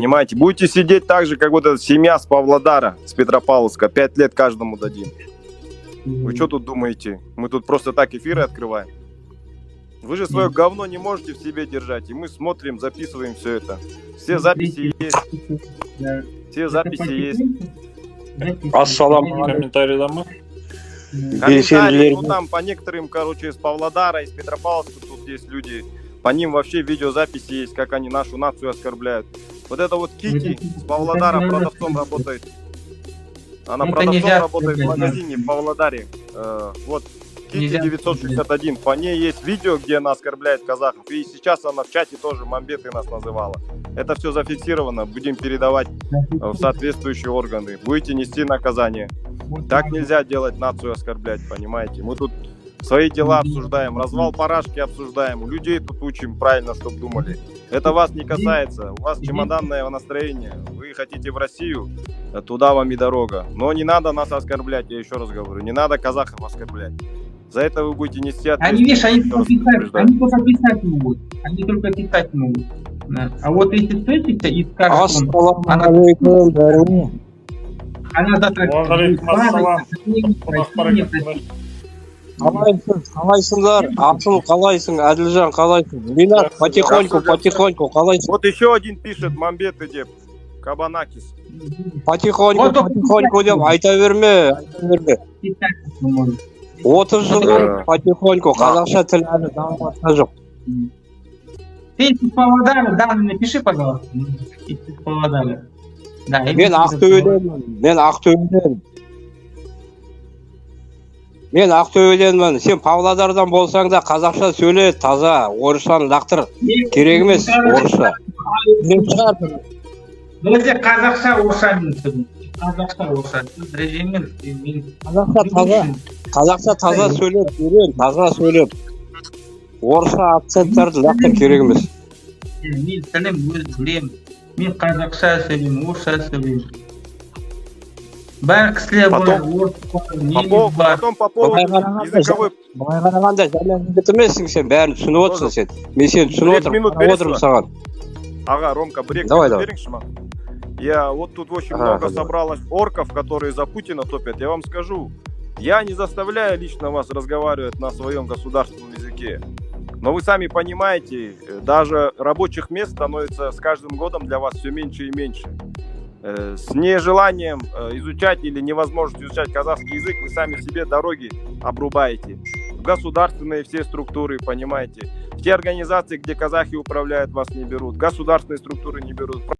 Понимаете, будете сидеть так же, как вот эта семья с Павлодара, с Петропавловска, 5 лет каждому дадим. Вы что тут думаете? Мы тут просто так эфиры открываем? Вы же свое говно не можете в себе держать, и мы смотрим, записываем все это. Все записи есть. Все записи есть. Ассалам. Комментарий дамы. Комментарии, ну там по некоторым, короче, из Павлодара, из Петропавловска, тут есть люди, по ним вообще видеозаписи есть, как они нашу нацию оскорбляют. Вот это вот Кики с Павлодара продавцом работает. Она продавцом работает в магазине в Павлодаре. Вот Кики 961. По ней есть видео, где она оскорбляет казахов. И сейчас она в чате тоже мамбеты нас называла. Это все зафиксировано. Будем передавать в соответствующие органы. Будете нести наказание. Так нельзя делать, нацию оскорблять, понимаете? Мы тут свои дела обсуждаем, развал парашки обсуждаем, людей тут учим правильно, чтобы думали. Это вас не касается, у вас чемоданное настроение, вы хотите в Россию, туда вам и дорога. Но не надо нас оскорблять, я еще раз говорю, не надо казахов оскорблять. За это вы будете нести ответственность. Они, видишь, они только писать могут, они только писать могут. А вот если встретится и скажет, она завтра қалайсыңдар? Ақыл қалайсың? Әділжан қалайсың? Ринат, потихоньку, қалайсың? Вот еще один пишет, мамбеты деп, Кабанакис. Потихоньку деп айта берме. 30 жыл потихоньку, қазақша тіл әлі дамыватқан жоқ. Ты из Павлодара, да, напиши, пожалуйста. Из Павлодара. Мен Ақтөбеденмін. Сен Павлодардан болсаң да қазақша сөйле, таза, орысшаны лақтыр. Керек емес орысша. Өзі қазақша орысшамен сөйлеймін. Қазақша орысша. Режиммен. Қазақша таза сөйлеп, таза сөйлеп. Орысша акценттарды лақтыр, керек емес. Мен тілім өз білемін. Мен қазақша сөйлеймін, орысша сөйлеймін. Бәрі кісілер потом по поводу языковой... Бұлай қарағанда жаман бітірмесің сен, бәрін түсініп отырсың сен. Мен сені түсініп отырмын саған. Ага, Ромка, брек беріңші маған. Я вот тут очень много собралось орков, которые за Путина топят. Я вам скажу, я не заставляю лично вас разговаривать на своем государственном языке. Но вы сами понимаете, даже рабочих мест становится с каждым годом для вас все меньше и меньше. С нежеланием изучать или невозможностью изучать казахский язык вы сами себе дороги обрубаете. В государственные все структуры, понимаете. В те организации, где казахи управляют, вас не берут. Государственные структуры не берут.